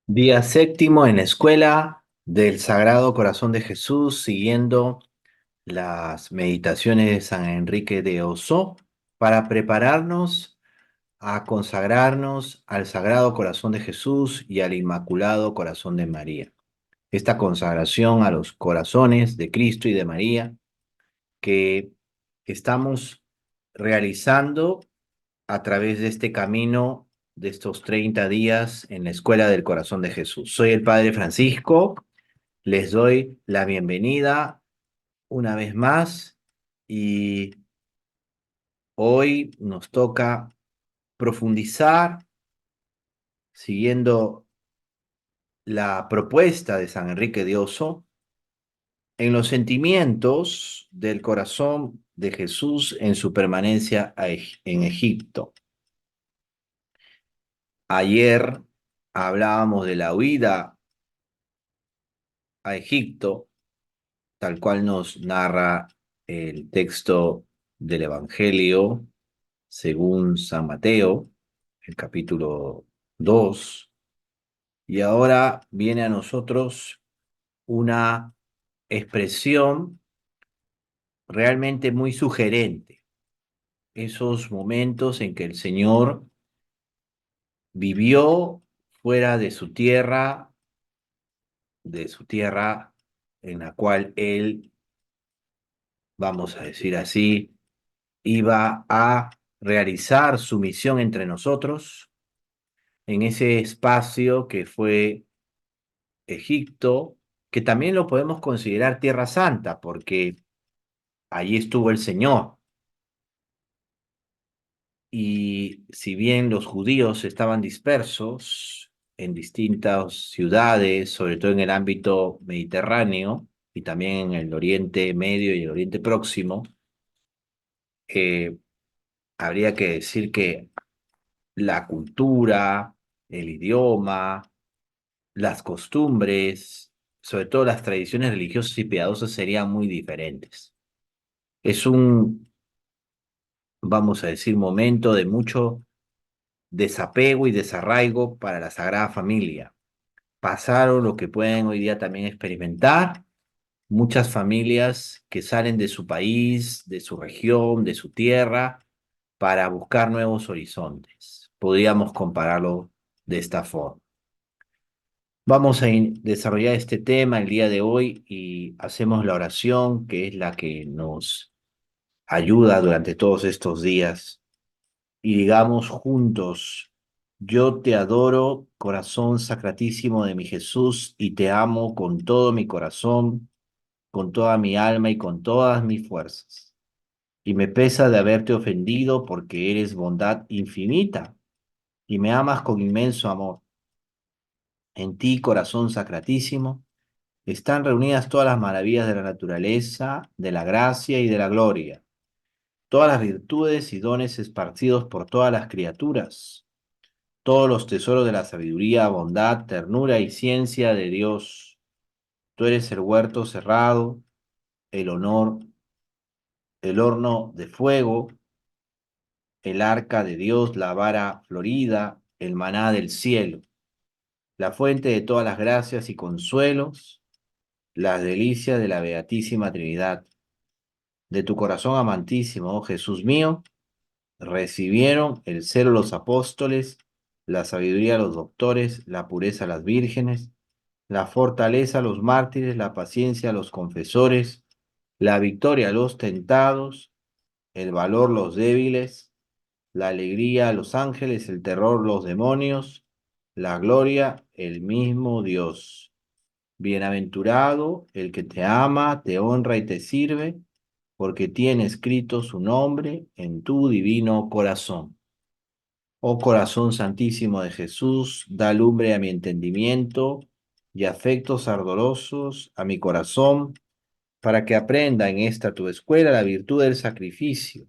Día séptimo en la escuela del Sagrado Corazón de Jesús, siguiendo las meditaciones de San Enrique de Osó para prepararnos a consagrarnos al Sagrado Corazón de Jesús y al Inmaculado Corazón de María. Esta consagración a los corazones de Cristo y de María que estamos realizando a través de este camino de estos 30 días en la Escuela del Corazón de Jesús. Soy el Padre Francisco, les doy la bienvenida una vez más y hoy nos toca profundizar siguiendo la propuesta de San Enrique de Oso en los sentimientos del corazón de Jesús en su permanencia en Egipto. Ayer hablábamos de la huida a Egipto, tal cual nos narra el texto del Evangelio según San Mateo, el capítulo 2, y ahora viene a nosotros una expresión realmente muy sugerente, esos momentos en que el Señor vivió fuera de su tierra en la cual Él, vamos a decir así, iba a realizar su misión entre nosotros en ese espacio que fue Egipto, que también lo podemos considerar Tierra Santa, porque allí estuvo el Señor. Y si bien los judíos estaban dispersos en distintas ciudades, sobre todo en el ámbito mediterráneo y también en el Oriente Medio y el Oriente Próximo, eh, habría que decir que la cultura, el idioma, las costumbres, sobre todo las tradiciones religiosas y piadosas serían muy diferentes. Es un, vamos a decir, momento de mucho desapego y desarraigo para la Sagrada Familia. Pasaron lo que pueden hoy día también experimentar muchas familias que salen de su país, de su región, de su tierra, para buscar nuevos horizontes. Podríamos compararlo de esta forma. Vamos a desarrollar este tema el día de hoy y hacemos la oración que es la que nos ayuda durante todos estos días y digamos juntos, yo te adoro, corazón sacratísimo de mi Jesús, y te amo con todo mi corazón, con toda mi alma y con todas mis fuerzas. Y me pesa de haberte ofendido porque eres bondad infinita y me amas con inmenso amor. En ti, corazón sacratísimo, están reunidas todas las maravillas de la naturaleza, de la gracia y de la gloria, todas las virtudes y dones esparcidos por todas las criaturas, todos los tesoros de la sabiduría, bondad, ternura y ciencia de Dios. Tú eres el huerto cerrado, el honor, el horno de fuego, el arca de Dios, la vara florida, el maná del cielo, la fuente de todas las gracias y consuelos, las delicias de la Beatísima Trinidad. De tu corazón amantísimo, oh Jesús mío, recibieron el celo los apóstoles, la sabiduría los doctores, la pureza las vírgenes, la fortaleza los mártires, la paciencia los confesores, la victoria los tentados, el valor los débiles, la alegría los ángeles, el terror los demonios, la gloria el mismo Dios. Bienaventurado el que te ama, te honra y te sirve, porque tiene escrito su nombre en tu divino corazón. Oh corazón santísimo de Jesús, da lumbre a mi entendimiento y afectos ardorosos a mi corazón, para que aprenda en esta tu escuela la virtud del sacrificio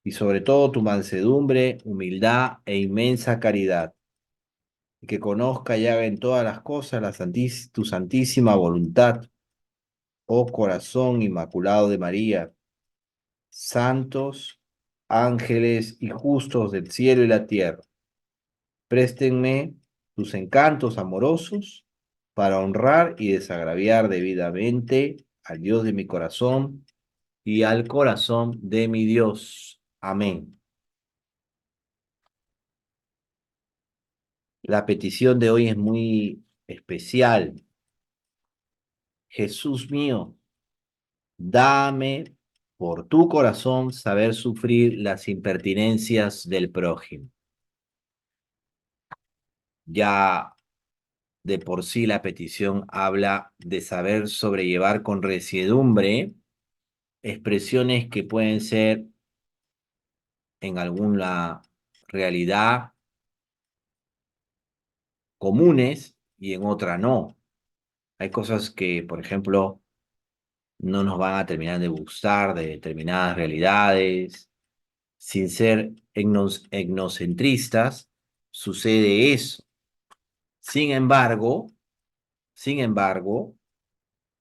y sobre todo tu mansedumbre, humildad e inmensa caridad, y que conozca y haga en todas las cosas tu santísima voluntad, oh corazón inmaculado de María, santos, ángeles y justos del cielo y la tierra. Préstenme tus encantos amorosos para honrar y desagraviar debidamente al Dios de mi corazón y al corazón de mi Dios. Amén. La petición de hoy es muy especial. Jesús mío, dame por tu corazón saber sufrir las impertinencias del prójimo. Ya de por sí la petición habla de saber sobrellevar con resiedumbre expresiones que pueden ser en alguna realidad comunes y en otra no. Hay cosas que, por ejemplo, no nos van a terminar de gustar de determinadas realidades. Sin ser etnocentristas, sucede eso. Sin embargo, sin embargo,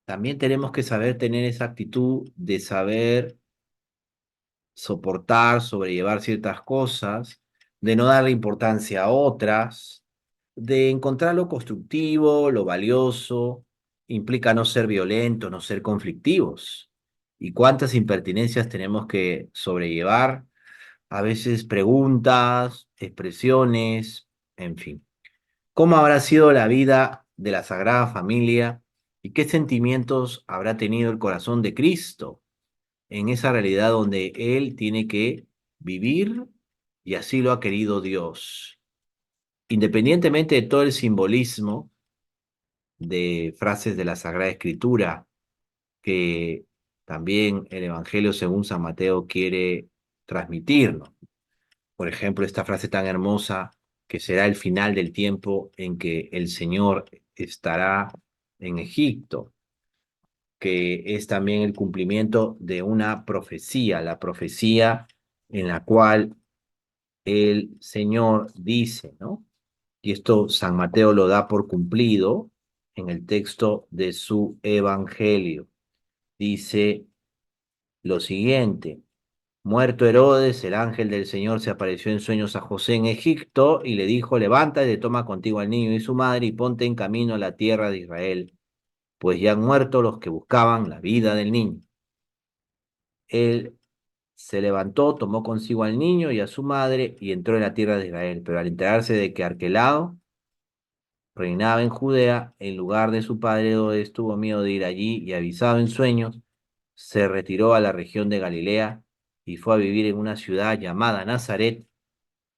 también tenemos que saber tener esa actitud de saber soportar, sobrellevar ciertas cosas, de no darle importancia a otras, de encontrar lo constructivo, lo valioso, implica no ser violentos, no ser conflictivos. ¿Y cuántas impertinencias tenemos que sobrellevar? A veces preguntas, expresiones, en fin. ¿Cómo habrá sido la vida de la Sagrada Familia y qué sentimientos habrá tenido el corazón de Cristo en esa realidad donde Él tiene que vivir y así lo ha querido Dios? Independientemente de todo el simbolismo de frases de la Sagrada Escritura que también el Evangelio según San Mateo quiere transmitirnos. Por ejemplo, esta frase tan hermosa que será el final del tiempo en que el Señor estará en Egipto, que es también el cumplimiento de una profecía, la profecía en la cual el Señor dice, ¿no? Y esto San Mateo lo da por cumplido en el texto de su Evangelio. Dice lo siguiente: muerto Herodes, el ángel del Señor se apareció en sueños a José en Egipto y le dijo: levántate, toma contigo al niño y su madre y ponte en camino a la tierra de Israel, pues ya han muerto los que buscaban la vida del niño. Él se levantó, tomó consigo al niño y a su madre y entró en la tierra de Israel, pero al enterarse de que Arquelao reinaba en Judea, en lugar de su padre Herodes, tuvo miedo de ir allí y avisado en sueños, se retiró a la región de Galilea y fue a vivir en una ciudad llamada Nazaret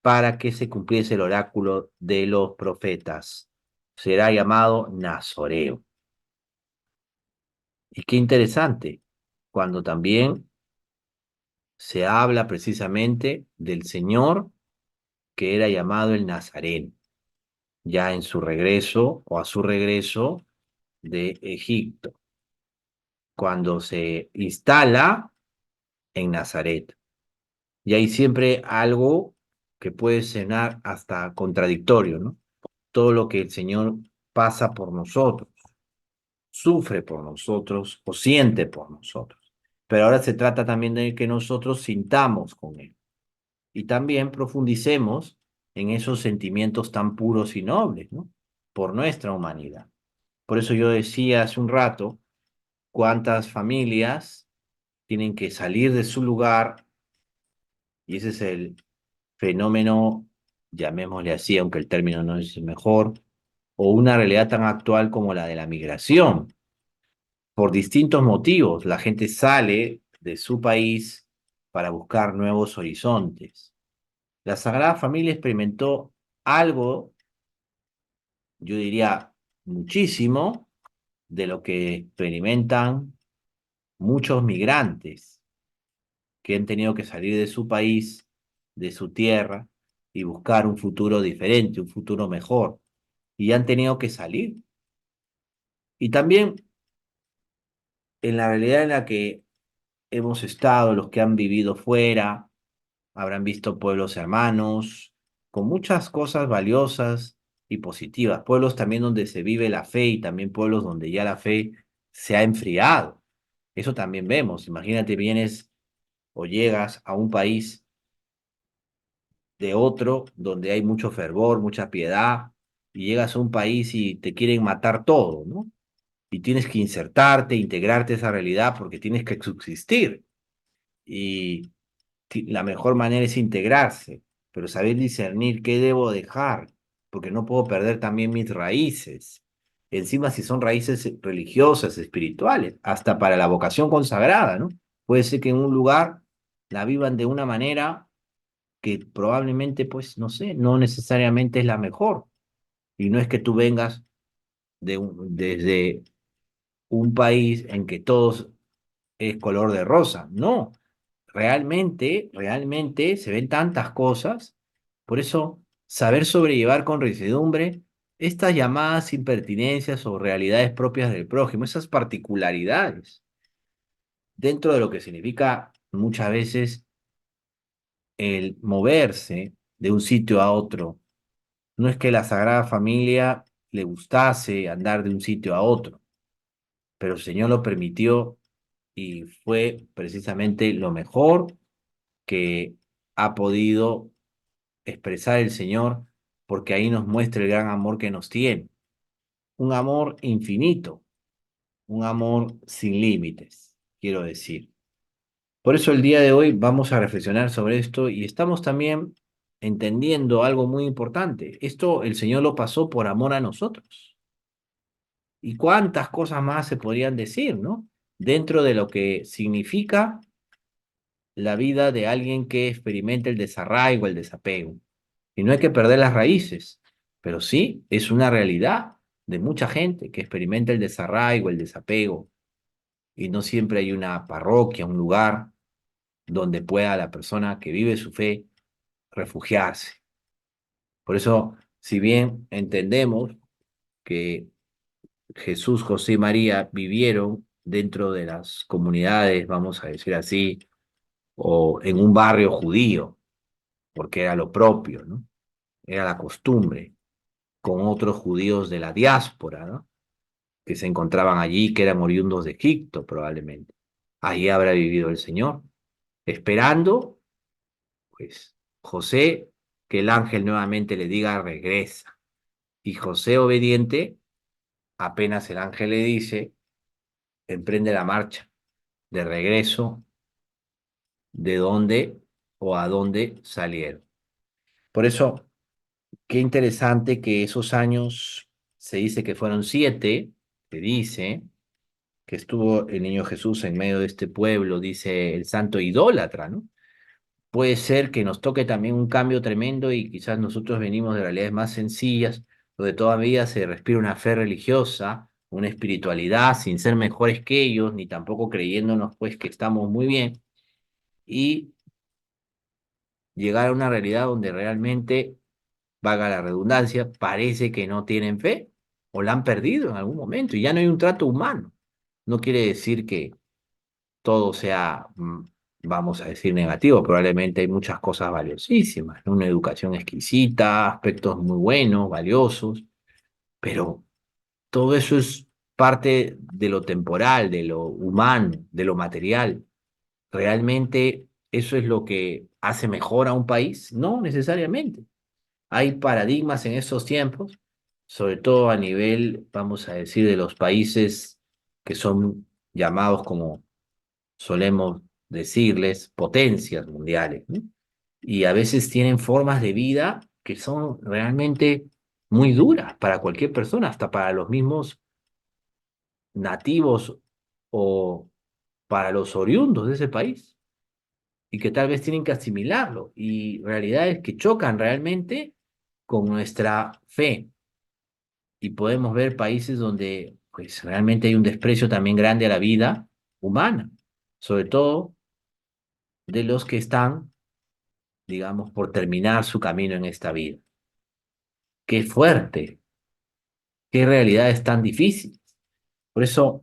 para que se cumpliese el oráculo de los profetas. Será llamado Nazoreo. Y qué interesante, cuando también se habla precisamente del Señor que era llamado el Nazareno, ya en su regreso o a su regreso de Egipto, cuando se instala en Nazaret. Y hay siempre algo que puede sonar hasta contradictorio, ¿no? Todo lo que el Señor pasa por nosotros, sufre por nosotros o siente por nosotros. Pero ahora se trata también de que nosotros sintamos con Él y también profundicemos en esos sentimientos tan puros y nobles, ¿no? Por nuestra humanidad. Por eso yo decía hace un rato, cuántas familias tienen que salir de su lugar, y ese es el fenómeno, llamémosle así, aunque el término no es el mejor, o una realidad tan actual como la de la migración. Por distintos motivos, la gente sale de su país para buscar nuevos horizontes. La Sagrada Familia experimentó algo, yo diría muchísimo, de lo que experimentan muchos migrantes que han tenido que salir de su país, de su tierra, y buscar un futuro diferente, un futuro mejor. Y han tenido que salir. Y también en la realidad en la que hemos estado, los que han vivido fuera, habrán visto pueblos hermanos, con muchas cosas valiosas y positivas. Pueblos también donde se vive la fe y también pueblos donde ya la fe se ha enfriado. Eso también vemos. Imagínate, vienes o llegas a un país de otro donde hay mucho fervor, mucha piedad, y llegas a un país y te quieren matar todo, ¿no? Y tienes que insertarte, integrarte a esa realidad porque tienes que subsistir. Y la mejor manera es integrarse, pero saber discernir qué debo dejar, porque no puedo perder también mis raíces. Encima, si son raíces religiosas, espirituales, hasta para la vocación consagrada, ¿no? Puede ser que en un lugar la vivan de una manera que probablemente, pues, no sé, no necesariamente es la mejor. Y no es que tú vengas desde un país en que todos es color de rosa, no. Realmente se ven tantas cosas. Por eso, saber sobrellevar con residumbre estas llamadas impertinencias o realidades propias del prójimo, esas particularidades, dentro de lo que significa muchas veces el moverse de un sitio a otro. No es que la Sagrada Familia le gustase andar de un sitio a otro, pero el Señor lo permitió y fue precisamente lo mejor que ha podido expresar el Señor, porque ahí nos muestra el gran amor que nos tiene, un amor infinito, un amor sin límites, quiero decir. Por eso el día de hoy vamos a reflexionar sobre esto y estamos también entendiendo algo muy importante. Esto el Señor lo pasó por amor a nosotros. Y cuántas cosas más se podrían decir, ¿no? Dentro de lo que significa la vida de alguien que experimenta el desarraigo, el desapego. Y no hay que perder las raíces, pero sí es una realidad de mucha gente que experimenta el desarraigo, el desapego, y no siempre hay una parroquia, un lugar donde pueda la persona que vive su fe refugiarse. Por eso, si bien entendemos que Jesús, José y María vivieron dentro de las comunidades, vamos a decir así, o en un barrio judío, porque era lo propio, ¿no? Era la costumbre, con otros judíos de la diáspora, ¿no? Que se encontraban allí, que eran oriundos de Egipto probablemente. Allí habrá vivido el Señor, esperando, pues, José, que el ángel nuevamente le diga regresa. Y José obediente, apenas el ángel le dice, emprende la marcha de regreso de dónde o a dónde salieron. Por eso, qué interesante que esos años, se dice que fueron 7, se dice, que estuvo el niño Jesús en medio de este pueblo, dice el santo idólatra, ¿no? Puede ser que nos toque también un cambio tremendo y quizás nosotros venimos de realidades más sencillas, donde todavía se respira una fe religiosa, una espiritualidad, sin ser mejores que ellos, ni tampoco creyéndonos pues que estamos muy bien, y llegar a una realidad donde realmente, valga la redundancia, parece que no tienen fe o la han perdido en algún momento y ya no hay un trato humano. No quiere decir que todo sea, vamos a decir, negativo. Probablemente hay muchas cosas valiosísimas, ¿no? Una educación exquisita, aspectos muy buenos, valiosos, pero todo eso es parte de lo temporal, de lo humano, de lo material. ¿Realmente eso es lo que hace mejor a un país? No necesariamente. Hay paradigmas en estos tiempos, sobre todo a nivel, vamos a decir, de los países que son llamados como solemos decirles, potencias mundiales, ¿no? Y a veces tienen formas de vida que son realmente muy duras para cualquier persona, hasta para los mismos nativos o para los oriundos de ese país, y que tal vez tienen que asimilarlo, y realidades que chocan realmente con nuestra fe. Y podemos ver países donde pues realmente hay un desprecio también grande a la vida humana, sobre todo de los que están, digamos, por terminar su camino en esta vida. Qué fuerte, qué realidades tan difíciles. Por eso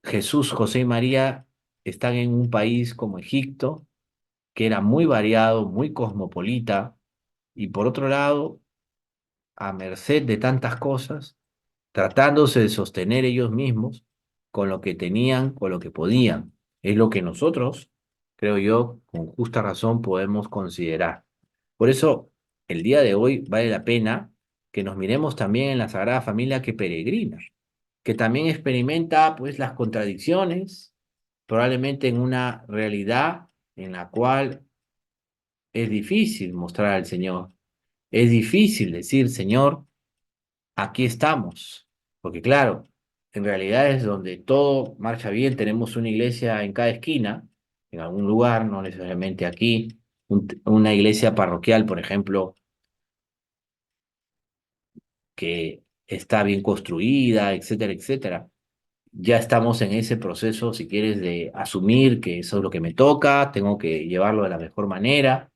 Jesús, José y María están en un país como Egipto, que era muy variado, muy cosmopolita, y por otro lado, a merced de tantas cosas, tratándose de sostener ellos mismos con lo que tenían, con lo que podían. Es lo que nosotros, creo yo, con justa razón podemos considerar. Por eso, el día de hoy vale la pena que nos miremos también en la Sagrada Familia que peregrina, que también experimenta pues las contradicciones, probablemente en una realidad en la cual es difícil mostrar al Señor, es difícil decir, Señor, aquí estamos, porque claro, en realidad es donde todo marcha bien, tenemos una iglesia en cada esquina, en algún lugar, no necesariamente aquí, una iglesia parroquial, por ejemplo, que está bien construida, etcétera, etcétera. Ya estamos en ese proceso, si quieres, de asumir que eso es lo que me toca, tengo que llevarlo de la mejor manera,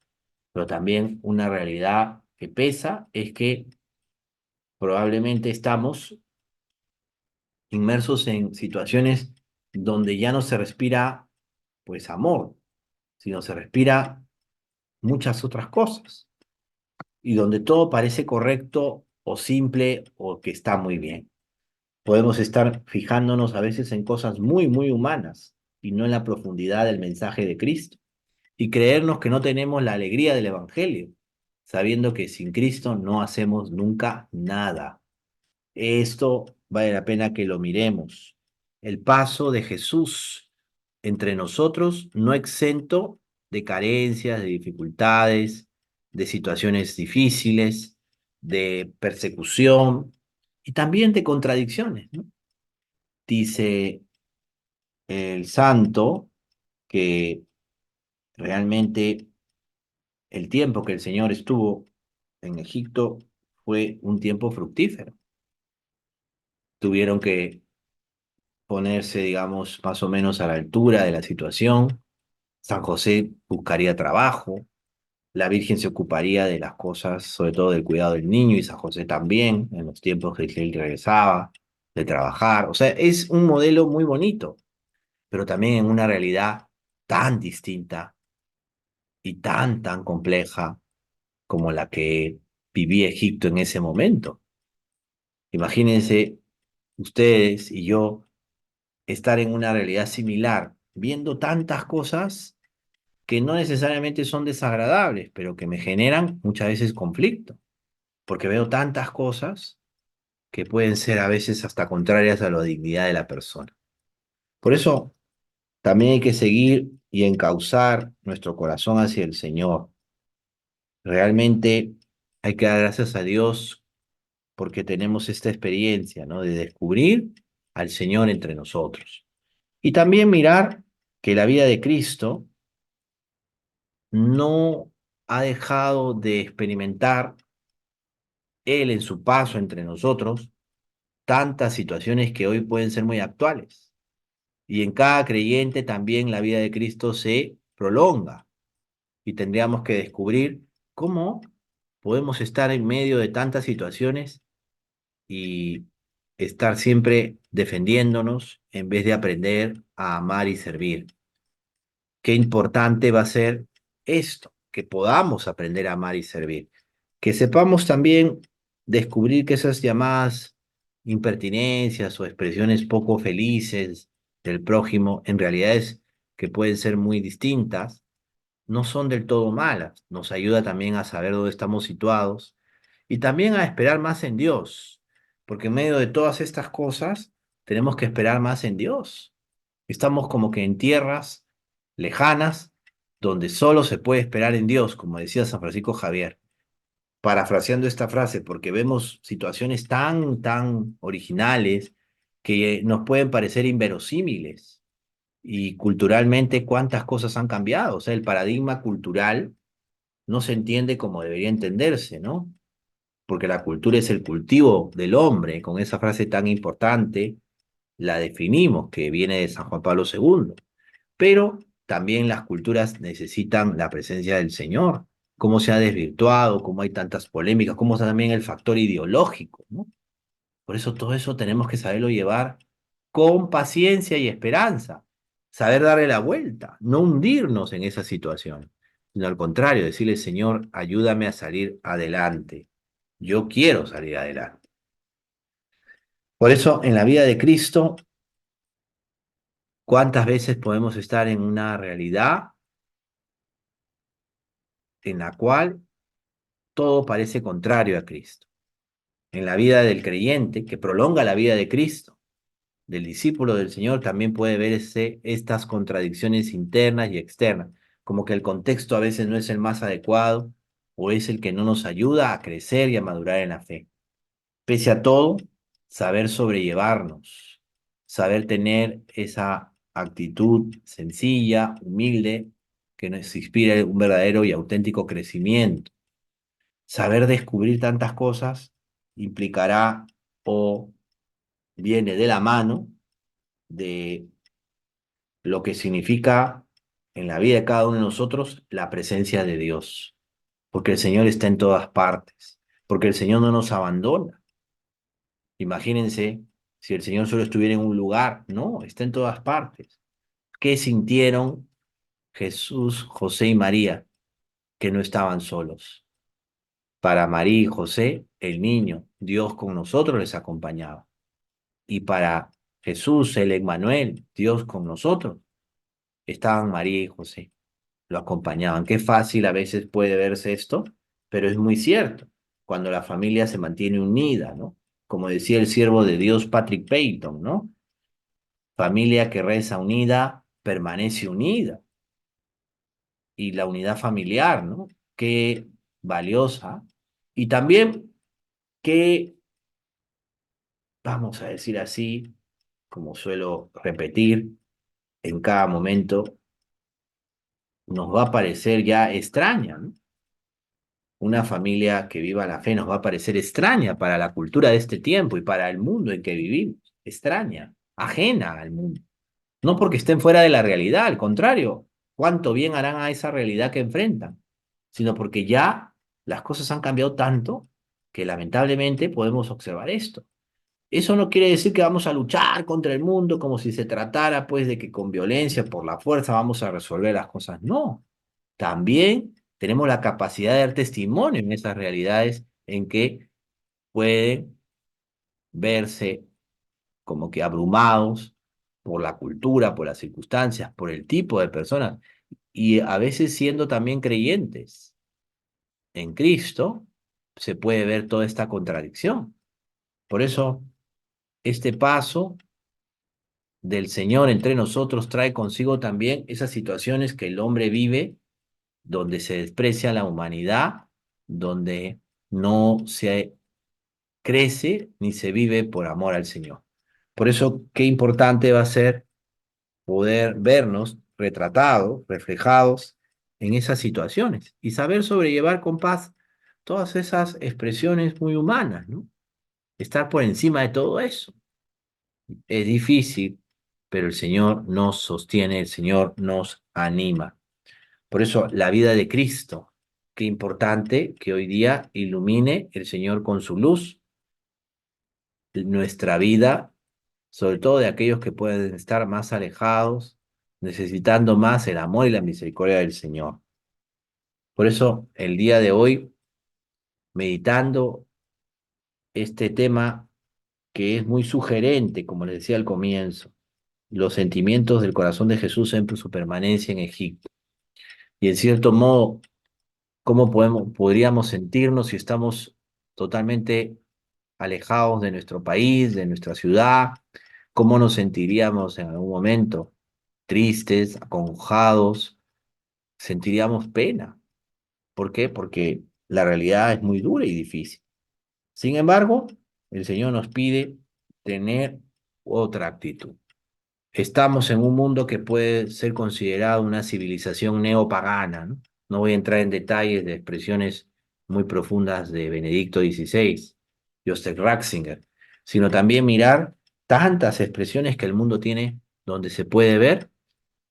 pero también una realidad que pesa es que probablemente estamos inmersos en situaciones donde ya no se respira, pues, amor, sino se respira muchas otras cosas, y donde todo parece correcto o simple o que está muy bien. Podemos estar fijándonos a veces en cosas muy, muy humanas y no en la profundidad del mensaje de Cristo, y creernos que no tenemos la alegría del Evangelio, sabiendo que sin Cristo no hacemos nunca nada. Esto vale la pena que lo miremos. El paso de Jesús entre nosotros no exento de carencias, de dificultades, de situaciones difíciles, de persecución y también de contradicciones, ¿no? Dice el santo que realmente el tiempo que el Señor estuvo en Egipto fue un tiempo fructífero. Tuvieron que ponerse, digamos, más o menos a la altura de la situación. San José buscaría trabajo, la Virgen se ocuparía de las cosas, sobre todo del cuidado del niño, y San José también, en los tiempos que él regresaba de trabajar. O sea, es un modelo muy bonito, pero también en una realidad tan distinta y tan compleja como la que vivía Egipto en ese momento. Imagínense ustedes y yo estar en una realidad similar, viendo tantas cosas que no necesariamente son desagradables, pero que me generan muchas veces conflicto, porque veo tantas cosas que pueden ser a veces hasta contrarias a la dignidad de la persona. Por eso también hay que seguir y encauzar nuestro corazón hacia el Señor. Realmente hay que dar gracias a Dios porque tenemos esta experiencia, ¿no? De descubrir al Señor entre nosotros. Y también mirar que la vida de Cristo no ha dejado de experimentar Él en su paso entre nosotros tantas situaciones que hoy pueden ser muy actuales. Y en cada creyente también la vida de Cristo se prolonga y tendríamos que descubrir cómo podemos estar en medio de tantas situaciones y estar siempre defendiéndonos en vez de aprender a amar y servir. Qué importante va a ser esto, que podamos aprender a amar y servir, que sepamos también descubrir que esas llamadas impertinencias o expresiones poco felices del prójimo, en realidades que pueden ser muy distintas, no son del todo malas. Nos ayuda también a saber dónde estamos situados y también a esperar más en Dios, porque en medio de todas estas cosas tenemos que esperar más en Dios. Estamos como que en tierras lejanas donde solo se puede esperar en Dios, como decía San Francisco Javier, parafraseando esta frase, porque vemos situaciones tan originales que nos pueden parecer inverosímiles. Y culturalmente, ¿cuántas cosas han cambiado? O sea, el paradigma cultural no se entiende como debería entenderse, ¿no? Porque la cultura es el cultivo del hombre, con esa frase tan importante la definimos, que viene de San Juan Pablo II. Pero también las culturas necesitan la presencia del Señor. Cómo se ha desvirtuado, cómo hay tantas polémicas, cómo está también el factor ideológico, ¿no? Por eso todo eso tenemos que saberlo llevar con paciencia y esperanza, saber darle la vuelta, no hundirnos en esa situación, sino al contrario, decirle, Señor, ayúdame a salir adelante. Yo quiero salir adelante. Por eso, en la vida de Cristo, ¿cuántas veces podemos estar en una realidad en la cual todo parece contrario a Cristo? en la vida del creyente, que prolonga la vida de Cristo, del discípulo del Señor, también puede verse estas contradicciones internas y externas, como que el contexto a veces no es el más adecuado o es el que no nos ayuda a crecer y a madurar en la fe. Pese a todo, saber sobrellevarnos, saber tener esa actitud sencilla, humilde, que nos inspire un verdadero y auténtico crecimiento. Saber descubrir tantas cosas implicará o viene de la mano de lo que significa en la vida de cada uno de nosotros la presencia de Dios, porque el Señor está en todas partes, porque el Señor no nos abandona. Imagínense si el Señor solo estuviera en un lugar, no, está en todas partes. ¿Qué sintieron Jesús, José y María? Que no estaban solos. Para María y José, el niño, Dios con nosotros les acompañaba. Y para Jesús, el Emmanuel, Dios con nosotros, estaban María y José, lo acompañaban. Qué fácil a veces puede verse esto, pero es muy cierto, cuando la familia se mantiene unida, ¿no? Como decía el siervo de Dios Patrick Peyton, ¿no? Familia que reza unida, permanece unida. Y la unidad familiar, ¿no? Qué valiosa. Y también qué, vamos a decir así, como suelo repetir en cada momento, nos va a parecer ya extraña, ¿no? Una familia que viva la fe nos va a parecer extraña para la cultura de este tiempo y para el mundo en que vivimos. Extraña, ajena al mundo. No porque estén fuera de la realidad, al contrario, cuánto bien harán a esa realidad que enfrentan, sino porque ya las cosas han cambiado tanto que lamentablemente podemos observar esto. Eso no quiere decir que vamos a luchar contra el mundo como si se tratara pues de que con violencia, por la fuerza, vamos a resolver las cosas. No, también tenemos la capacidad de dar testimonio en esas realidades en que pueden verse como que abrumados por la cultura, por las circunstancias, por el tipo de personas, y a veces siendo también creyentes en Cristo, se puede ver toda esta contradicción. Por eso, este paso del Señor entre nosotros trae consigo también esas situaciones que el hombre vive, donde se desprecia la humanidad, donde no se crece ni se vive por amor al Señor. Por eso, qué importante va a ser poder vernos retratados, reflejados en esas situaciones y saber sobrellevar con paz todas esas expresiones muy humanas, ¿no? Estar por encima de todo eso. Es difícil, pero el Señor nos sostiene, el Señor nos anima. Por eso la vida de Cristo, qué importante que hoy día ilumine el Señor con su luz nuestra vida, sobre todo de aquellos que pueden estar más alejados, necesitando más el amor y la misericordia del Señor. Por eso, el día de hoy, meditando este tema que es muy sugerente, como les decía al comienzo, los sentimientos del corazón de Jesús en su permanencia en Egipto. Y en cierto modo, ¿cómo podríamos sentirnos si estamos totalmente alejados de nuestro país, de nuestra ciudad? ¿Cómo nos sentiríamos en algún momento? Tristes, acongojados, sentiríamos pena. ¿Por qué? Porque la realidad es muy dura y difícil. Sin embargo, el Señor nos pide tener otra actitud. Estamos en un mundo que puede ser considerado una civilización neopagana, ¿no? No voy a entrar en detalles de expresiones muy profundas de Benedicto XVI, Joseph Ratzinger, sino también mirar tantas expresiones que el mundo tiene donde se puede ver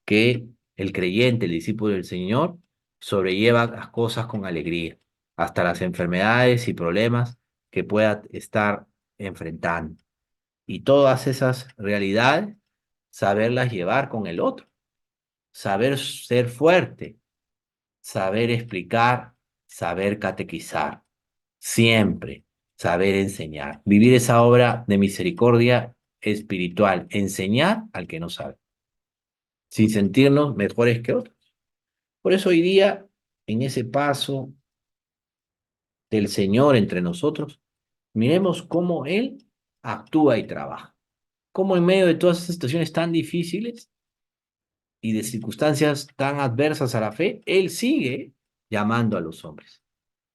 que el creyente, el discípulo del Señor, sobrelleva las cosas con alegría, hasta las enfermedades y problemas que pueda estar enfrentando. Y todas esas realidades, saberlas llevar con el otro, saber ser fuerte, saber explicar, saber catequizar, siempre saber enseñar, vivir esa obra de misericordia espiritual, enseñar al que no sabe, sin sentirnos mejores que otros. Por eso hoy día, en ese paso del Señor entre nosotros, Miremos cómo Él actúa y trabaja. Cómo en medio de todas estas situaciones tan difíciles y de circunstancias tan adversas a la fe, Él sigue llamando a los hombres.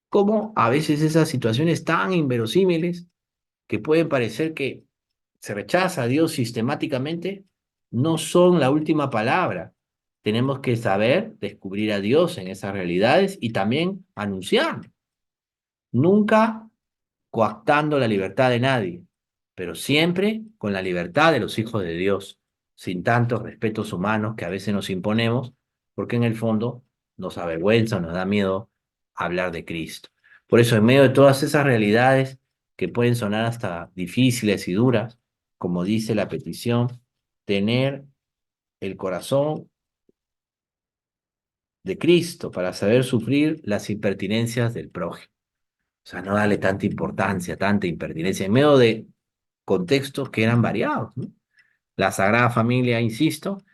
Cómo a veces esas situaciones tan inverosímiles que pueden parecer que se rechaza a Dios sistemáticamente, no son la última palabra. Tenemos que saber descubrir a Dios en esas realidades y también anunciarlo. Nunca coactando la libertad de nadie, pero siempre con la libertad de los hijos de Dios, sin tantos respetos humanos que a veces nos imponemos, porque en el fondo nos avergüenza, nos da miedo hablar de Cristo. Por eso, en medio de todas esas realidades que pueden sonar hasta difíciles y duras, como dice la petición, tener el corazón de Cristo para saber sufrir las impertinencias del prójimo. O sea, no darle tanta importancia, tanta impertinencia, en medio de contextos que eran variados, ¿no? La Sagrada Familia, insisto,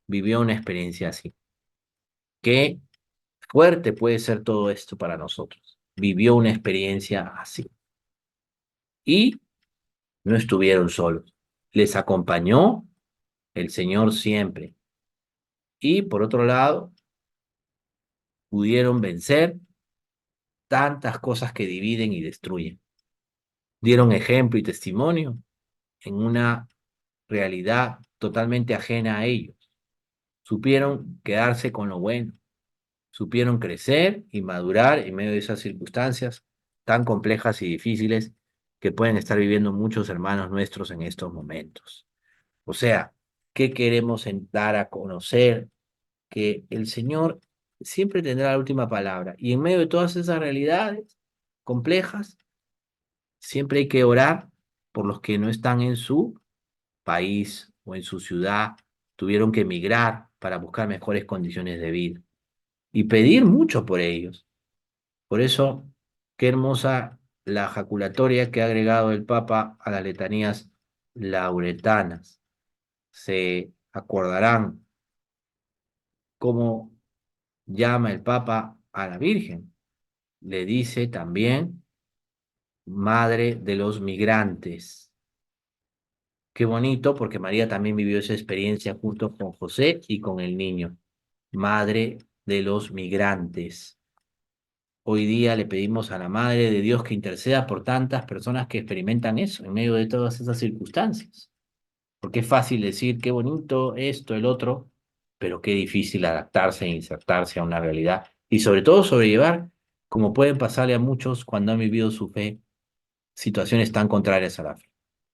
vivió una experiencia así. Qué fuerte puede ser todo esto para nosotros. Vivió una experiencia así. Y no estuvieron solos. Les acompañó el Señor siempre. Y por otro lado, pudieron vencer tantas cosas que dividen y destruyen. Dieron ejemplo y testimonio en una realidad totalmente ajena a ellos. Supieron quedarse con lo bueno, supieron crecer y madurar en medio de esas circunstancias tan complejas y difíciles que pueden estar viviendo muchos hermanos nuestros en estos momentos. O sea, ¿qué queremos dar a conocer? Que el Señor siempre tendrá la última palabra y en medio de todas esas realidades complejas, siempre hay que orar por los que no están en su país o en su ciudad, tuvieron que emigrar para buscar mejores condiciones de vida y pedir mucho por ellos. Por eso, qué hermosa la jaculatoria que ha agregado el Papa a las letanías lauretanas. Se acordarán cómo llama el Papa a la Virgen. Le dice también Madre de los Migrantes. Qué bonito, porque María también vivió esa experiencia junto con José y con el niño. Madre de los migrantes. Hoy día le pedimos a la Madre de Dios que interceda por tantas personas que experimentan eso en medio de todas esas circunstancias. Porque es fácil decir qué bonito esto, el otro, pero qué difícil adaptarse e insertarse a una realidad y sobre todo sobrellevar, como pueden pasarle a muchos cuando han vivido su fe, situaciones tan contrarias a la fe.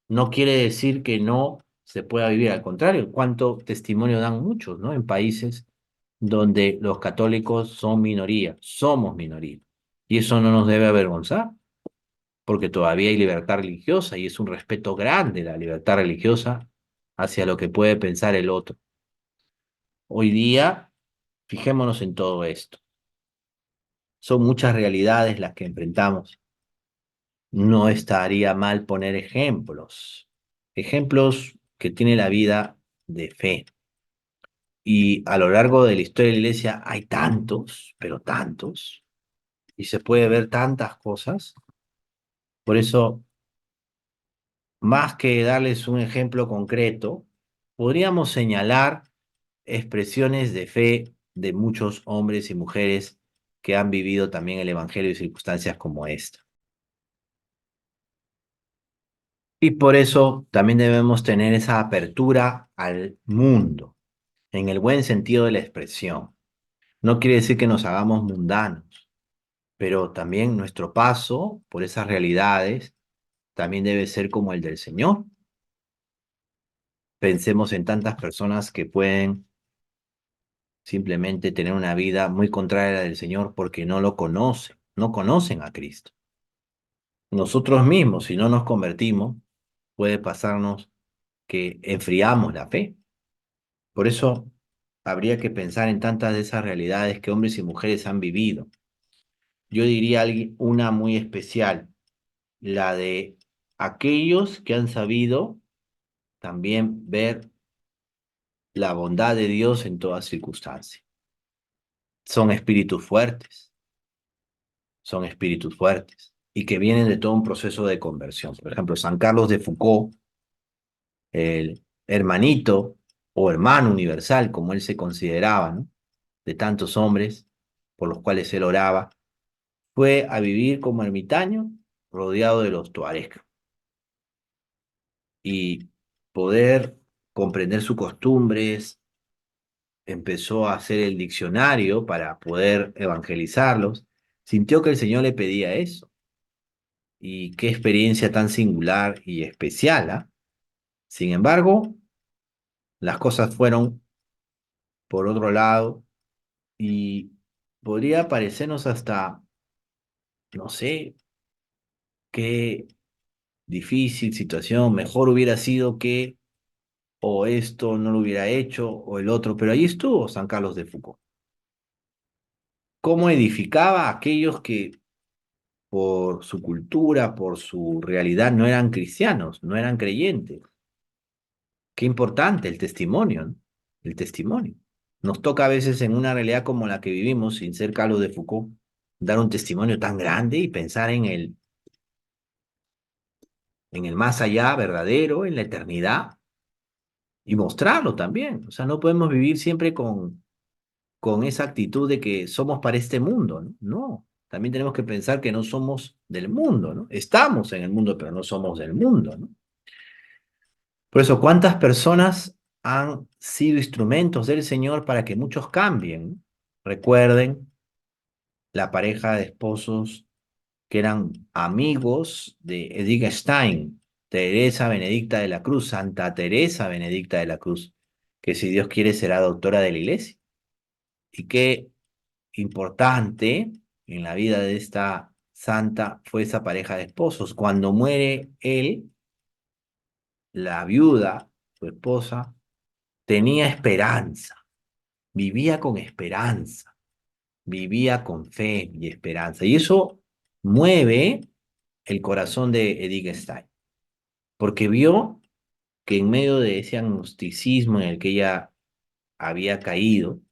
No quiere decir que no se pueda vivir, al contrario, cuánto testimonio dan muchos, ¿no? En países donde los católicos son minoría, somos minoría. Y eso no nos debe avergonzar, porque todavía hay libertad religiosa y es un respeto grande la libertad religiosa hacia lo que puede pensar el otro. Hoy día, fijémonos en todo esto. Son muchas realidades las que enfrentamos. No estaría mal poner ejemplos, ejemplos que tiene la vida de fe. Y a lo largo de la historia de la iglesia hay tantos, pero tantos, y se puede ver tantas cosas. Por eso, más que darles un ejemplo concreto, podríamos señalar expresiones de fe de muchos hombres y mujeres que han vivido también el Evangelio y circunstancias como esta. Y por eso también debemos tener esa apertura al mundo, en el buen sentido de la expresión. No quiere decir que nos hagamos mundanos, pero también nuestro paso por esas realidades también debe ser como el del Señor. Pensemos en tantas personas que pueden simplemente tener una vida muy contraria a la del Señor porque no lo conocen, no conocen a Cristo. Nosotros mismos, si no nos convertimos, puede pasarnos que enfriamos la fe. Por eso habría que pensar en tantas de esas realidades que hombres y mujeres han vivido. Yo diría una muy especial, la de aquellos que han sabido también ver la bondad de Dios en toda circunstancia. Son espíritus fuertes, son espíritus fuertes. y que vienen de todo un proceso de conversión. Por ejemplo, San Carlos de Foucault, el hermanito o hermano universal, como él se consideraba, ¿no? De tantos hombres por los cuales él oraba, fue a vivir como ermitaño rodeado de los tuaregs y poder comprender sus costumbres, empezó a hacer el diccionario para poder evangelizarlos, sintió que el Señor le pedía eso. Y qué experiencia tan singular y especial, ¿ah? Sin embargo, las cosas fueron por otro lado y podría parecernos hasta, no sé, qué difícil situación, mejor hubiera sido que o esto no lo hubiera hecho o el otro, pero ahí estuvo San Carlos de Foucault. ¿Cómo edificaba a aquellos que por su cultura, por su realidad, no eran cristianos, no eran creyentes? Qué importante el testimonio, ¿no? El testimonio. Nos toca a veces en una realidad como la que vivimos, sin ser Carlos de Foucault, dar un testimonio tan grande y pensar en el más allá verdadero, en la eternidad, y mostrarlo también. O sea, no podemos vivir siempre con esa actitud de que somos para este mundo, ¿no? No, también tenemos que pensar que no somos del mundo, ¿no? Estamos en el mundo, pero no somos del mundo, ¿no? Por eso, ¿cuántas personas han sido instrumentos del Señor para que muchos cambien? Recuerden la pareja de esposos que eran amigos de Edith Stein, Teresa Benedicta de la Cruz, Santa Teresa Benedicta de la Cruz, que si Dios quiere será doctora de la iglesia. Y qué importante en la vida de esta santa fue esa pareja de esposos. Cuando muere él, la viuda, su esposa, tenía esperanza, vivía con esperanza, vivía con fe y esperanza. Y eso mueve el corazón de Edith Stein, porque vio que en medio de ese agnosticismo en el que ella había caído,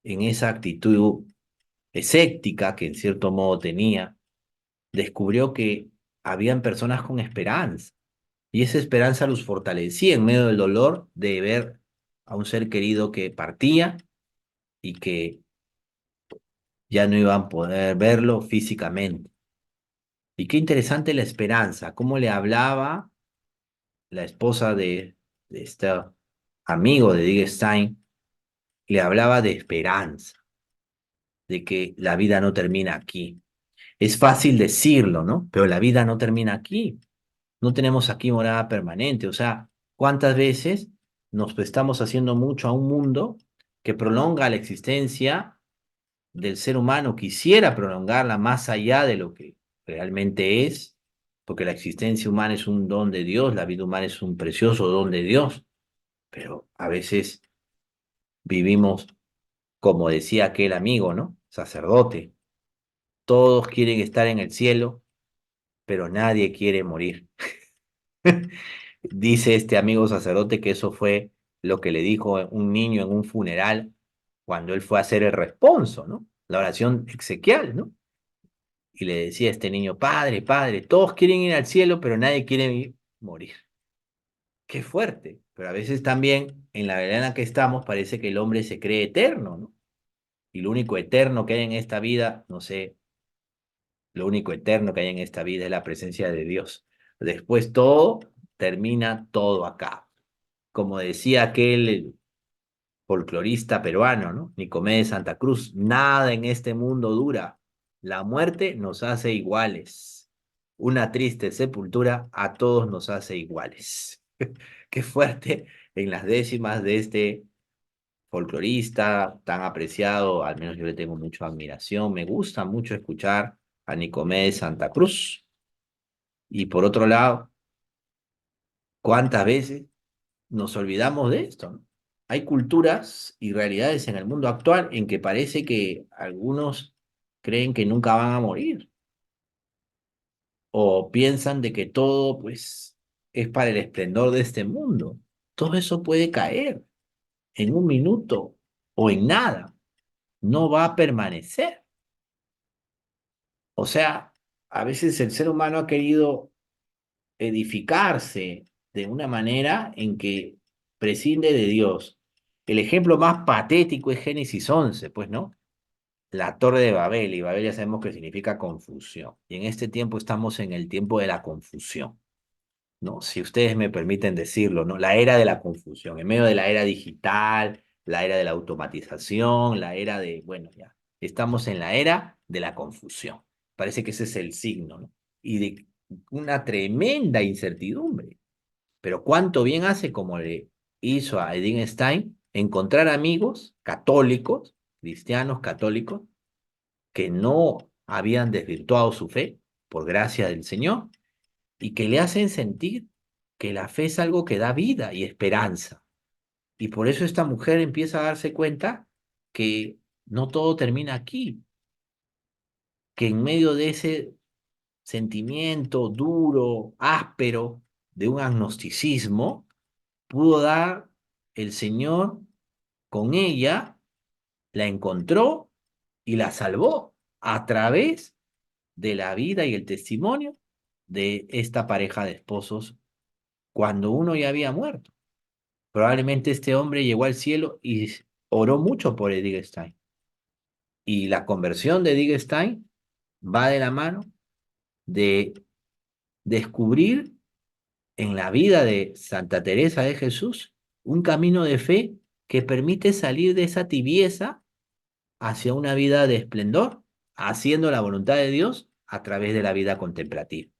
en esa actitud escéptica que en cierto modo tenía, descubrió que habían personas con esperanza. Y esa esperanza los fortalecía en medio del dolor de ver a un ser querido que partía y que ya no iban a poder verlo físicamente. Y qué interesante la esperanza, cómo le hablaba la esposa de este amigo de Wittgenstein, le hablaba de esperanza, de que la vida no termina aquí. Es fácil decirlo, ¿no? Pero la vida no termina aquí. No tenemos aquí morada permanente. O sea, ¿cuántas veces nos estamos haciendo mucho a un mundo que prolonga la existencia del ser humano, quisiera prolongarla más allá de lo que realmente es, porque la existencia humana es un don de Dios, la vida humana es un precioso don de Dios, pero a veces vivimos, como decía aquel amigo, ¿no? Sacerdote, todos quieren estar en el cielo, pero nadie quiere morir. Dice este amigo sacerdote que eso fue lo que le dijo un niño en un funeral cuando él fue a hacer el responso, ¿no? La oración exequial, ¿no? Y le decía a este niño, padre, padre, todos quieren ir al cielo, pero nadie quiere morir. Qué fuerte. Pero a veces también, en la verdad en la que estamos, parece que el hombre se cree eterno, ¿no? Y lo único eterno que hay en esta vida, no sé, lo único eterno que hay en esta vida es la presencia de Dios. Después todo termina todo acá. Como decía aquel folclorista peruano, ¿no? Nicomé de Santa Cruz, nada en este mundo dura. La muerte nos hace iguales. Una triste sepultura a todos nos hace iguales. Qué fuerte en las décimas de este folclorista tan apreciado, al menos yo le tengo mucha admiración, me gusta mucho escuchar a Nicomé de Santa Cruz. Y por otro lado, ¿cuántas veces nos olvidamos de esto, ¿no? Hay culturas y realidades en el mundo actual en que parece que algunos creen que nunca van a morir o piensan de que todo, pues, es para el esplendor de este mundo. Todo eso puede caer en un minuto o en nada. No va a permanecer. O sea, a veces el ser humano ha querido edificarse de una manera en que prescinde de Dios. El ejemplo más patético es Génesis 11, pues, ¿no? La Torre de Babel, y Babel ya sabemos que significa confusión. Y en este tiempo estamos en el tiempo de la confusión, ¿no? Si ustedes me permiten decirlo, ¿no? La era de la confusión, en medio de la era digital, la era de la automatización, la era de, bueno, ya, estamos en la era de la confusión. Parece que ese es el signo, ¿no? Y de una tremenda incertidumbre. Pero cuánto bien hace, como le hizo a Edith Stein, encontrar amigos católicos, cristianos católicos, que no habían desvirtuado su fe, por gracia del Señor, y que le hacen sentir que la fe es algo que da vida y esperanza. Y por eso esta mujer empieza a darse cuenta que no todo termina aquí, que en medio de ese sentimiento duro, áspero, de un agnosticismo, pudo dar el Señor con ella, la encontró y la salvó a través de la vida y el testimonio de esta pareja de esposos cuando uno ya había muerto. Probablemente este hombre llegó al cielo y oró mucho por Edith Stein. Y la conversión de Edith Stein va de la mano de descubrir en la vida de Santa Teresa de Jesús un camino de fe que permite salir de esa tibieza hacia una vida de esplendor, haciendo la voluntad de Dios a través de la vida contemplativa.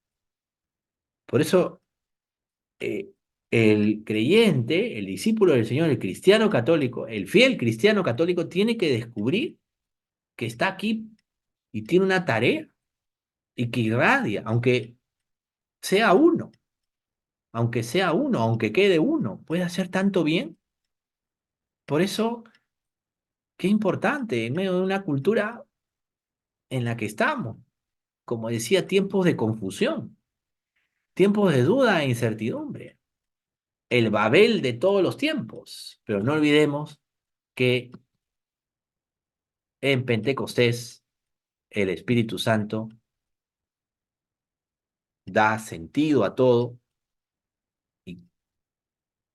Por eso, eh, el creyente, el discípulo del Señor, el cristiano católico, el fiel cristiano católico, tiene que descubrir que está aquí y tiene una tarea y que irradia, sea uno, aunque sea uno, aunque quede uno, puede hacer tanto bien. Por eso, qué importante en medio de una cultura en la que estamos, como decía, tiempos de confusión, tiempos de duda e incertidumbre, el Babel de todos los tiempos. Pero no olvidemos que en Pentecostés el Espíritu Santo da sentido a todo y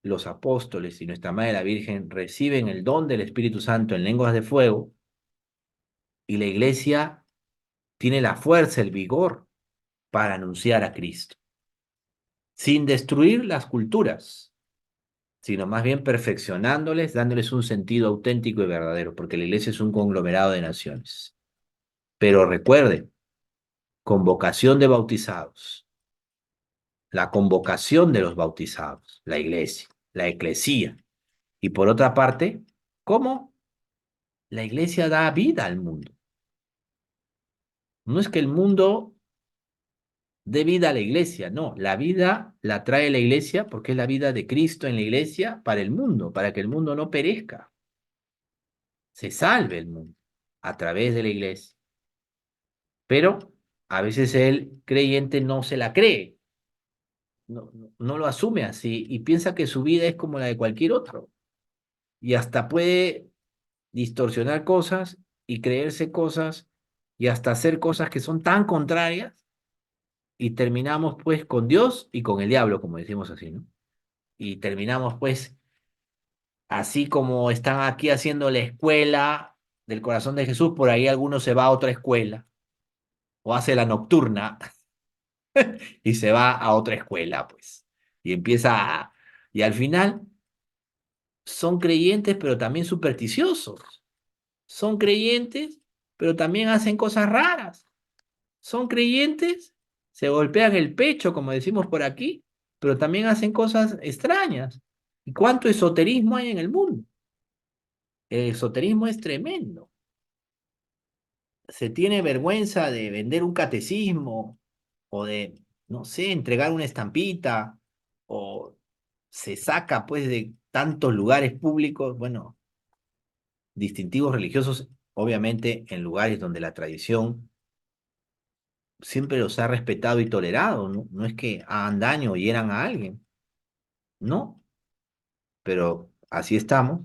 los apóstoles y nuestra Madre la Virgen reciben el don del Espíritu Santo en lenguas de fuego y la iglesia tiene la fuerza, el vigor para anunciar a Cristo, sin destruir las culturas, sino más bien perfeccionándoles, dándoles un sentido auténtico y verdadero, porque la iglesia es un conglomerado de naciones. Pero recuerden, convocación de bautizados, la convocación de los bautizados, la iglesia, la eclesía. Y por otra parte, ¿cómo la iglesia da vida al mundo? No es que el mundo dé vida a la iglesia, no, la vida la trae la iglesia porque es la vida de Cristo en la iglesia para el mundo, para que el mundo no perezca, se salve el mundo a través de la iglesia. Pero a veces el creyente no se la cree, no lo asume así y piensa que su vida es como la de cualquier otro y hasta puede distorsionar cosas y creerse cosas y hasta hacer cosas que son tan contrarias y terminamos pues con Dios y con el diablo, como decimos así, ¿no? Y terminamos pues así como están aquí haciendo la escuela del corazón de Jesús, por ahí alguno se va a otra escuela o hace la nocturna y se va a otra escuela, pues. Y y al final son creyentes, pero también supersticiosos. Son creyentes, pero también hacen cosas raras. Son creyentes, se golpean el pecho, como decimos por aquí, pero también hacen cosas extrañas. ¿Y cuánto esoterismo hay en el mundo? El esoterismo es tremendo. Se tiene vergüenza de vender un catecismo o de, no sé, entregar una estampita o se saca pues de tantos lugares públicos, bueno, distintivos religiosos, obviamente en lugares donde la tradición siempre los ha respetado y tolerado, ¿no? No es que hagan daño o hieran a alguien, no, pero así estamos.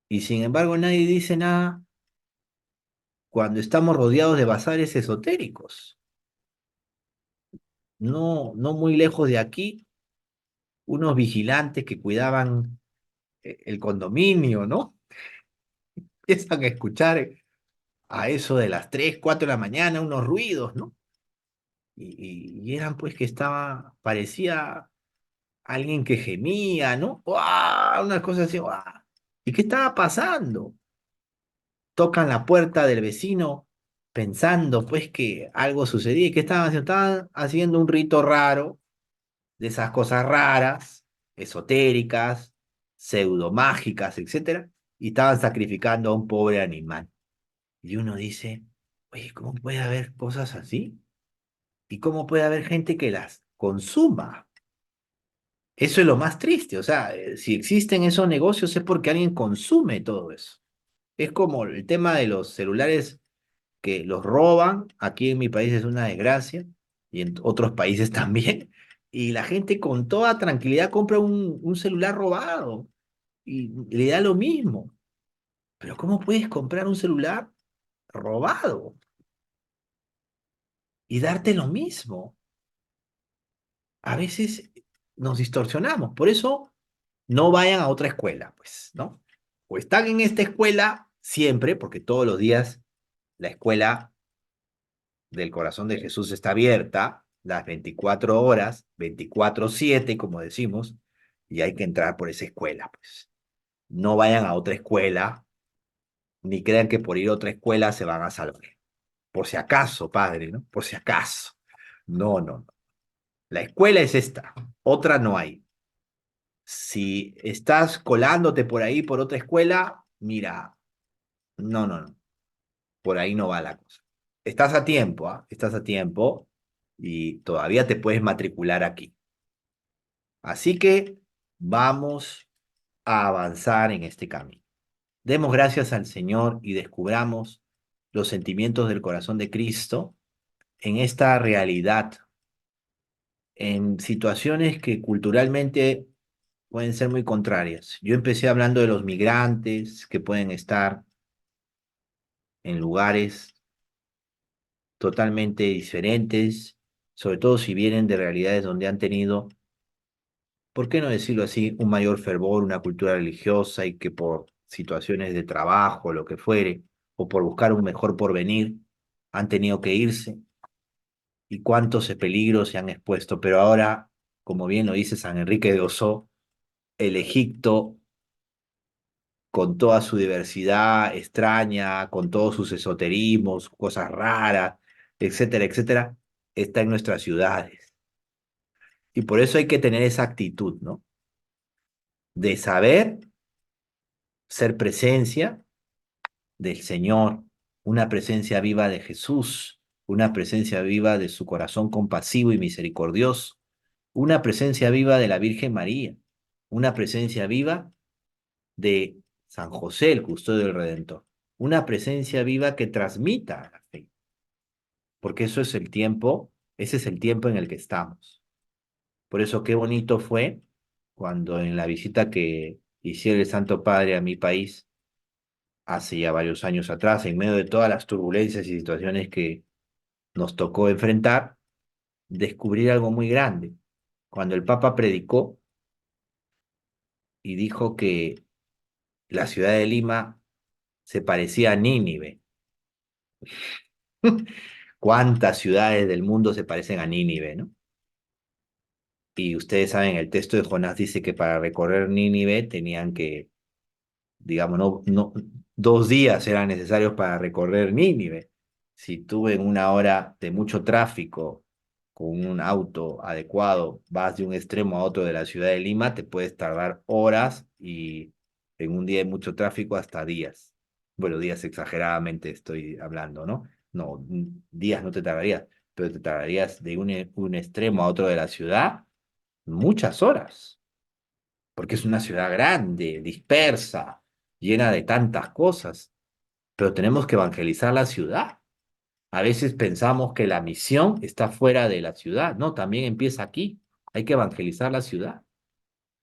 Y sin embargo nadie dice nada cuando estamos rodeados de bazares esotéricos. no, no muy lejos de aquí, unos vigilantes que cuidaban el condominio, ¿no? Empiezan a escuchar a eso de las 3 4 de la mañana unos ruidos, ¿no? Y eran pues que estaba, parecía alguien que gemía, ¿no? ¡Uah! Una cosa así, ¡uah! ¿Y qué estaba pasando? Tocan la puerta del vecino pensando pues que algo sucedía. ¿Y qué estaban haciendo? Estaban haciendo un rito raro, de esas cosas raras, esotéricas, pseudomágicas, etcétera, y estaban sacrificando a un pobre animal. Y uno dice, oye, ¿cómo puede haber cosas así? ¿Y cómo puede haber gente que las consuma? Eso es lo más triste, o sea, si existen esos negocios es porque alguien consume todo eso. Es como el tema de los celulares que los roban, aquí en mi país es una desgracia, y en otros países también, y la gente con toda tranquilidad compra un celular robado y le da lo mismo. Pero ¿cómo puedes comprar un celular robado y darte lo mismo? A veces nos distorsionamos, por eso no vayan a otra escuela, pues, ¿no? O están en esta escuela siempre, porque todos los días la escuela del corazón de Jesús está abierta, las 24 horas, 24/7, como decimos, y hay que entrar por esa escuela, pues. No vayan a otra escuela, ni crean que por ir a otra escuela se van a salvar. Por si acaso, padre, ¿no? Por si acaso. No, no, no. La escuela es esta, otra no hay. Si estás colándote por ahí por otra escuela, mira, no, no, no, por ahí no va la cosa. Estás a tiempo, ¿ah? Estás a tiempo y todavía te puedes matricular aquí. Así que vamos a avanzar en este camino. Demos gracias al Señor y descubramos los sentimientos del corazón de Cristo en esta realidad, en situaciones que culturalmente pueden ser muy contrarias. Yo empecé hablando de los migrantes que pueden estar en lugares totalmente diferentes, sobre todo si vienen de realidades donde han tenido, ¿por qué no decirlo así?, un mayor fervor, una cultura religiosa y que por situaciones de trabajo, lo que fuere, o por buscar un mejor porvenir, han tenido que irse y cuántos peligros se han expuesto. Pero ahora, como bien lo dice San Enrique de Osó, el Egipto con toda su diversidad extraña, con todos sus esoterismos, cosas raras, etcétera, etcétera, está en nuestras ciudades. Y por eso hay que tener esa actitud, ¿no? De saber ser presencia del Señor, una presencia viva de Jesús, una presencia viva de su corazón compasivo y misericordioso, una presencia viva de la Virgen María, una presencia viva de San José, el custodio del Redentor, una presencia viva que transmita la fe, porque eso es el tiempo, ese es el tiempo en el que estamos. Por eso qué bonito fue cuando en la visita que hiciera el Santo Padre a mi país, hace ya varios años atrás, en medio de todas las turbulencias y situaciones que nos tocó enfrentar, descubrir algo muy grande. Cuando el Papa predicó y dijo que la ciudad de Lima se parecía a Nínive. ¿Cuántas ciudades del mundo se parecen a Nínive, no? Y ustedes saben, el texto de Jonás dice que para recorrer Nínive tenían que, digamos, no, 2 días eran necesarios para recorrer Nínive. Si tú en una hora de mucho tráfico, con un auto adecuado, vas de un extremo a otro de la ciudad de Lima, te puedes tardar horas y en un día de mucho tráfico hasta días. Bueno, días exageradamente estoy hablando, ¿no? No, días no te tardarías, pero te tardarías de un extremo a otro de la ciudad muchas horas porque es una ciudad grande, dispersa, llena de tantas cosas, pero tenemos que evangelizar la ciudad. A veces pensamos que la misión está fuera de la ciudad, no, también empieza aquí. Hay que evangelizar la ciudad.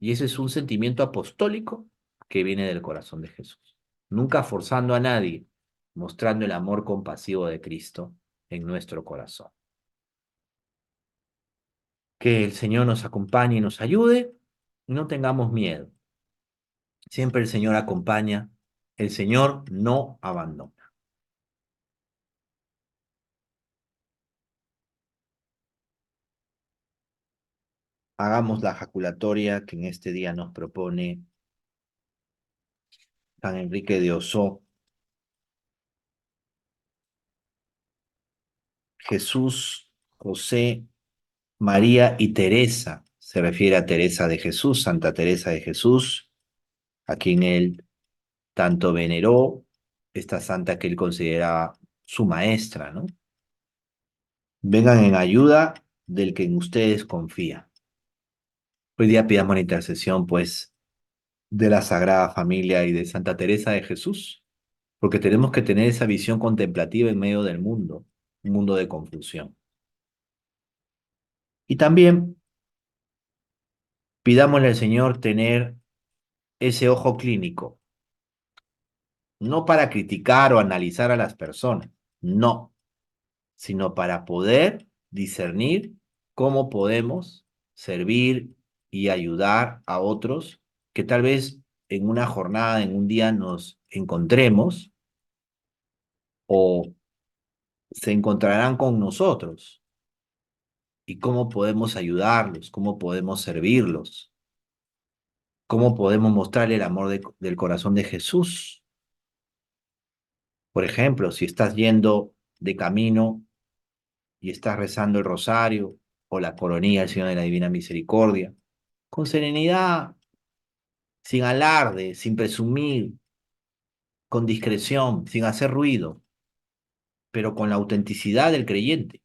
Y ese es un sentimiento apostólico que viene del corazón de Jesús. Nunca forzando a nadie, mostrando el amor compasivo de Cristo en nuestro corazón. Que el Señor nos acompañe y nos ayude y no tengamos miedo. Siempre el Señor acompaña, el Señor no abandona. Hagamos la jaculatoria que en este día nos propone San Enrique de Osó. Jesús, José, María y Teresa. Se refiere a Teresa de Jesús, Santa Teresa de Jesús, a quien él tanto veneró, esta santa que él consideraba su maestra, ¿no? Vengan en ayuda del que en ustedes confía. Hoy día pidamos la intercesión, pues, de la Sagrada Familia y de Santa Teresa de Jesús, porque tenemos que tener esa visión contemplativa en medio del mundo, un mundo de confusión. Y también pidámosle al Señor tener ese ojo clínico, no para criticar o analizar a las personas, no, sino para poder discernir cómo podemos servir y ayudar a otros que tal vez en una jornada, en un día nos encontremos o se encontrarán con nosotros y cómo podemos ayudarlos, cómo podemos servirlos, cómo podemos mostrarle el amor del corazón de Jesús. Por ejemplo, si estás yendo de camino y estás rezando el rosario o la coronilla del Señor de la Divina Misericordia, con serenidad, sin alarde, sin presumir, con discreción, sin hacer ruido, pero con la autenticidad del creyente.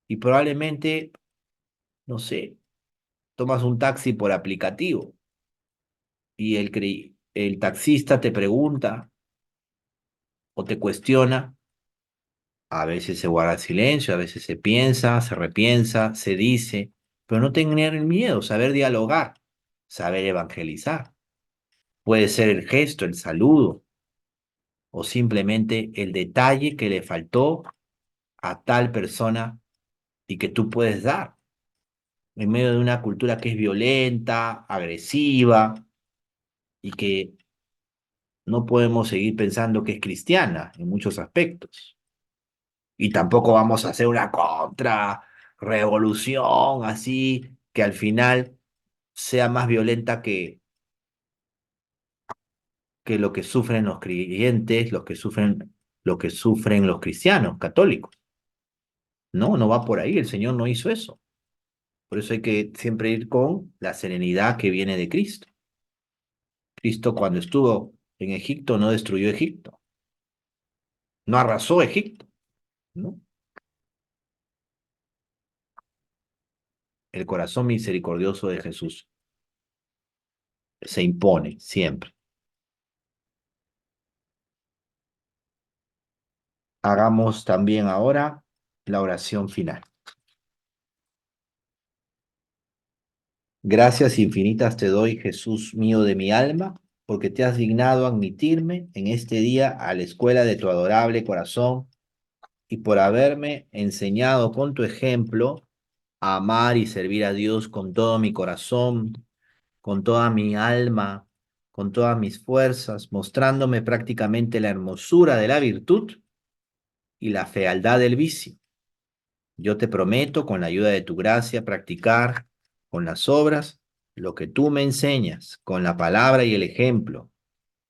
Y probablemente, no sé, tomas un taxi por aplicativo y el taxista te pregunta o te cuestiona, a veces se guarda silencio, a veces se piensa, se repiensa, se dice, pero no tener miedo, saber dialogar, saber evangelizar. Puede ser el gesto, el saludo o simplemente el detalle que le faltó a tal persona y que tú puedes dar en medio de una cultura que es violenta, agresiva y que no podemos seguir pensando que es cristiana en muchos aspectos. Y tampoco vamos a hacer una contra revolución así que al final sea más violenta que lo que sufren los creyentes, lo que sufren los cristianos católicos. No, no va por ahí, el Señor no hizo eso. Por eso hay que siempre ir con la serenidad que viene de Cristo. Cristo cuando estuvo en Egipto no destruyó Egipto, no arrasó Egipto, ¿no? El corazón misericordioso de Jesús se impone siempre. Hagamos también ahora la oración final. Gracias infinitas te doy, Jesús mío de mi alma, porque te has dignado admitirme en este día a la escuela de tu adorable corazón y por haberme enseñado con tu ejemplo a amar y servir a Dios con todo mi corazón, con toda mi alma, con todas mis fuerzas, mostrándome prácticamente la hermosura de la virtud y la fealdad del vicio. Yo te prometo, con la ayuda de tu gracia, practicar con las obras lo que tú me enseñas, con la palabra y el ejemplo,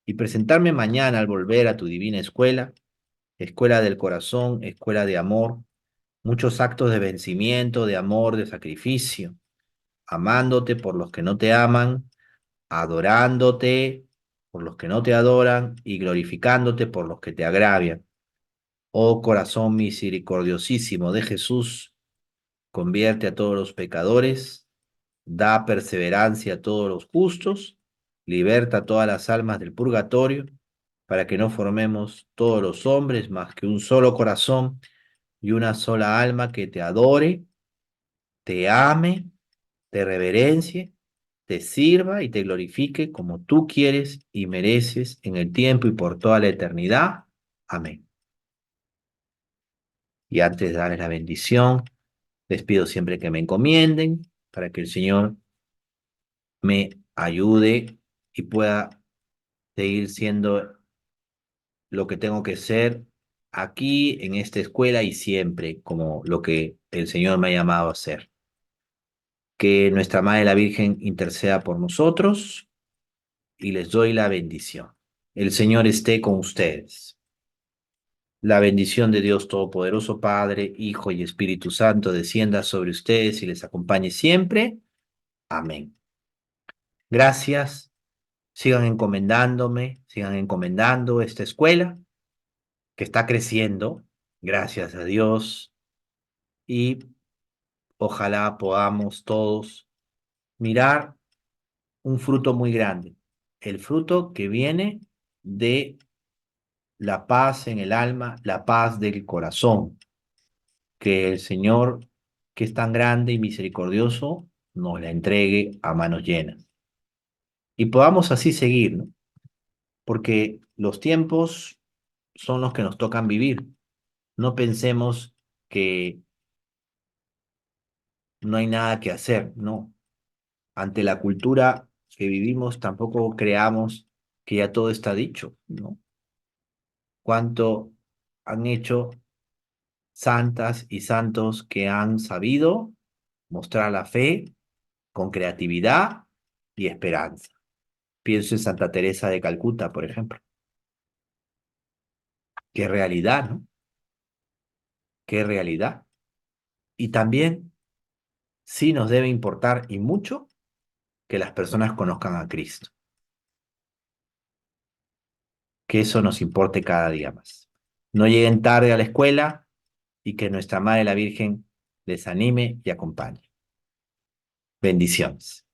y presentarme mañana al volver a tu divina escuela, escuela del corazón, escuela de amor, muchos actos de vencimiento, de amor, de sacrificio, amándote por los que no te aman, adorándote por los que no te adoran y glorificándote por los que te agravian. Oh corazón misericordiosísimo de Jesús, convierte a todos los pecadores, da perseverancia a todos los justos, liberta a todas las almas del purgatorio, para que no formemos todos los hombres más que un solo corazón y una sola alma que te adore, te ame, te reverencie, te sirva y te glorifique como tú quieres y mereces en el tiempo y por toda la eternidad. Amén. Y antes de darles la bendición, Les pido siempre que me encomienden para que el Señor me ayude y pueda seguir siendo lo que tengo que ser aquí en esta escuela y siempre como lo que el Señor me ha llamado a ser. Que nuestra Madre la Virgen interceda por nosotros y les doy la bendición. El Señor esté con ustedes. La bendición de Dios Todopoderoso, Padre, Hijo y Espíritu Santo, descienda sobre ustedes y les acompañe siempre. Amén. Gracias. Sigan encomendándome, sigan encomendando esta escuela que está creciendo, gracias a Dios, y ojalá podamos todos mirar un fruto muy grande, el fruto que viene de la paz en el alma, la paz del corazón, que el Señor, que es tan grande y misericordioso, nos la entregue a manos llenas. Y podamos así seguir, ¿no? Porque los tiempos son los que nos tocan vivir. No pensemos que no hay nada que hacer, no. Ante la cultura que vivimos, tampoco creamos que ya todo está dicho, ¿no? Cuánto han hecho santas y santos que han sabido mostrar la fe con creatividad y esperanza. Pienso en Santa Teresa de Calcuta, por ejemplo. Qué realidad, ¿no? Qué realidad. Y también sí nos debe importar y mucho que las personas conozcan a Cristo, que eso nos importe cada día más. No lleguen tarde a la escuela y que nuestra Madre la Virgen les anime y acompañe. Bendiciones.